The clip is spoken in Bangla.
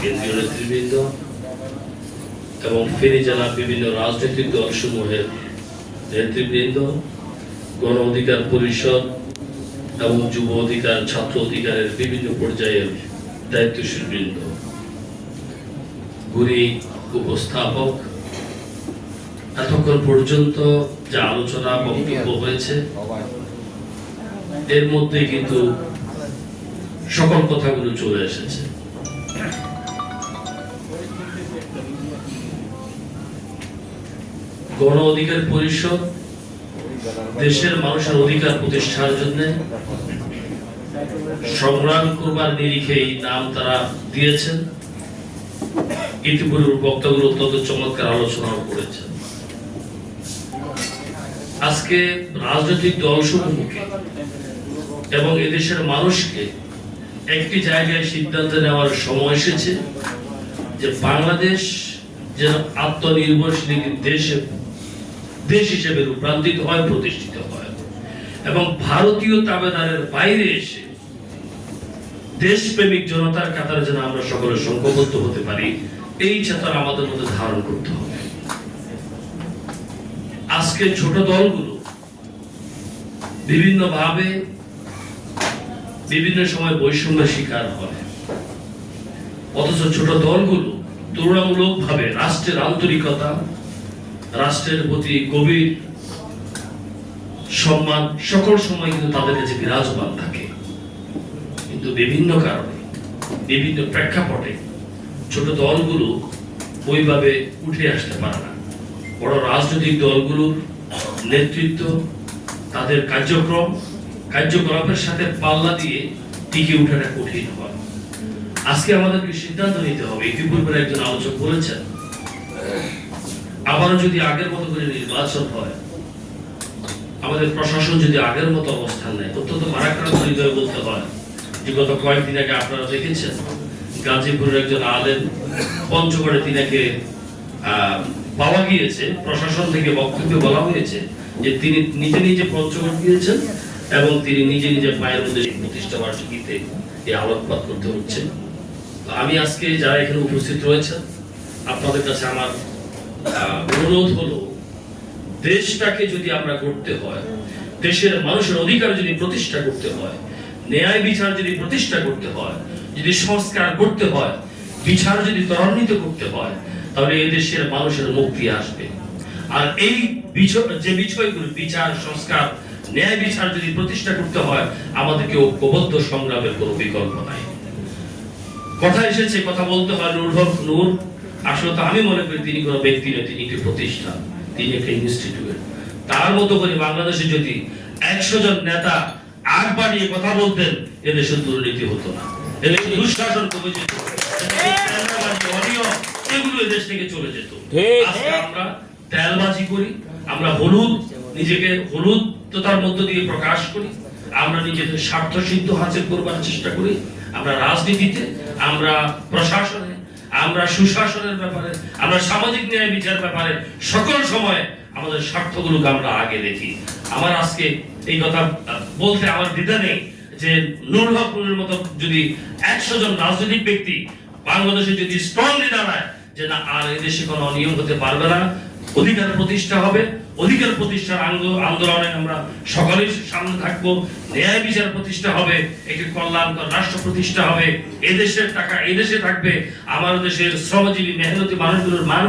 কেন্দ্রীয় নেতৃবৃন্দ এবং ফেনী জেলার বিভিন্ন রাজনৈতিক দলসমূহের নেতৃবৃন্দ, গণ অধিকার পরিষদ এবং যুব অধিকার, ছাত্র অধিকারের বিভিন্ন পর্যায়ের দায়িত্বশীল বৃন্দ, গুণী উপস্থাপক, এতক্ষণ পর্যন্ত যা আলোচনা বক্তব্য হয়েছে এর মধ্যে কিন্তু সকল কথাগুলো চলে এসেছে। গণ অধিকার পরিষদ দেশের মানুষের অধিকার প্রতিষ্ঠার জন্য সংগ্রাম করবার নিরিখেই নাম তারা দিয়েছেন। ইতিপূর্বে বক্তাগুলো অত্যন্ত চমৎকার আলোচনাও করেছেন। আজকে রাজনৈতিক দলসমূহকে এবং এদেশের মানুষকে একটি জায়গায় সিদ্ধান্ত নেওয়ার সময় এসেছে যে বাংলাদেশ যেন আত্মনির্ভরশীল দেশ হিসেবে রূপান্তরিত হয়, প্রতিষ্ঠিত হয় এবং ভারতীয় তাবেদারের বাইরে এসে দেশপ্রেমিক জনতার কাতারে যেন আমরা সকলে সংঘবদ্ধ হতে পারি, এই চেতনা আমাদের মধ্যে ধারণ করতে হবে। আজকে ছোট দলগুলো বিভিন্ন ভাবে বিভিন্ন সময় বৈষম্যের শিকার হয়, অথচ ছোট দলগুলো তুলনামূলক ভাবে রাষ্ট্রের আন্তরিকতা, রাষ্ট্রের প্রতি গভীর সম্মান সকল সময় কিন্তু তাদের কাছে বিরাজমান থাকে। কিন্তু বিভিন্ন কারণে, বিভিন্ন প্রেক্ষাপটে ছোট দলগুলো ওইভাবে উঠে আসতে পারে না। বড় রাজনৈতিক দলগুলোর নেতৃত্ব, তাদের কার্যকলাপের সাথে পাল্লা দিয়ে টিকে ওঠাটা কঠিন হয়। আজকে আমাদেরকে সিদ্ধান্ত নিতে হবে। ইতিপূর্বে একজন আলোচক বলেছেন, আবারও যদি আগের মতো করে নির্বাচন হয়, আমাদের প্রশাসন যদি আগের মতো অবস্থান নেয়, অত্যন্ত মারাত্মক হৃদয় বলতে হয় যে গত কয়েকদিন আগে আপনারা দেখেছেন গাজীপুরের একজন আলেম পঞ্চগড়ে তিনাকে পাওয়া গিয়েছে। প্রশাসন থেকে বক্তব্যে বলা হয়েছে যে তিনি নিজে নিজে পঞ্চগড় গিয়েছেন এবং তিনি নিজে নিজে মায়ের মধ্যে প্রতিষ্ঠা বার্ষিকীতে এই আলোকপাত করতে হচ্ছে। আমি আজকে যারা এখানে উপস্থিত রয়েছেন, আপনাদের কাছে আমার অনুরোধ হলো, দেশটাকে যদি আমরা করতে হয়, দেশের মানুষের অধিকার যদি প্রতিষ্ঠা করতে হয়, ন্যায় বিচার যদি প্রতিষ্ঠা করতে হয়, যদি সংস্কার করতে হয়, বিচার যদি ত্বরান্বিত করতে হয়, তাহলে এই দেশের মানুষের মুক্তি আসবে। আর এই যে বিষয়গুলো, বিচার, সংস্কার, ন্যায় বিচার যদি প্রতিষ্ঠা করতে হয়, আমাদেরকে ঐক্যবদ্ধ সংগ্রামের কোনো বিকল্প নাই। কথা এসেছে, কথা বলতে হয় নূর হক নূর। আসলে তো আমি মনে করি তিনি কোনো ব্যক্তি নয়, তিনি একটি প্রতিষ্ঠান, তিনি একটা ইনস্টিটিউট। তার মতো করে বাংলাদেশে যদি 100 জন নেতা আগ বাড়িয়ে কথা বলতেন, এদেশের দুর্নীতি হতো না, এদেশে দুঃশাসন কমে যেত, এগুলো এদেশ থেকে চলে যেত। আজকে আমরা তেলবাজি করি, আমরা নিজেকে হলুদতার মধ্য দিয়ে প্রকাশ করি, আমরা নিজেদের স্বার্থ সিদ্ধ হাসিল করবার চেষ্টা করি। আমরা রাজনীতিতে, আমরা প্রশাসনে, আমরা সুশাসনের ব্যাপারে, আমরা সামাজিক ন্যায় বিচার ব্যাপারে সকল সময় আমাদের স্বার্থগুলোকে আমরা আগে দেখি। আমার আজকে এই কথা বলতে আমার দ্বিধা নেই যে নূর হক নূরের মতো যদি 100 জন রাজনৈতিক ব্যক্তি বাংলাদেশে যদি স্ট্রংলি দাঁড়ায় যে না, আর এদেশে কোনো অনিয়ম হতে পারবে না, অধিকার প্রতিষ্ঠা হবে, অধিকার প্রতিষ্ঠার আন্দোলনে আমরা সকলেই সামনে থাকবো, ন্যায় বিচার প্রতিষ্ঠা হবে, একটি কল্যাণকর রাষ্ট্র প্রতিষ্ঠা হবে, এদেশের টাকা এদেশে থাকবে, আমার দেশের শ্রমজীবী মেহনতি মানুষগুলোর মান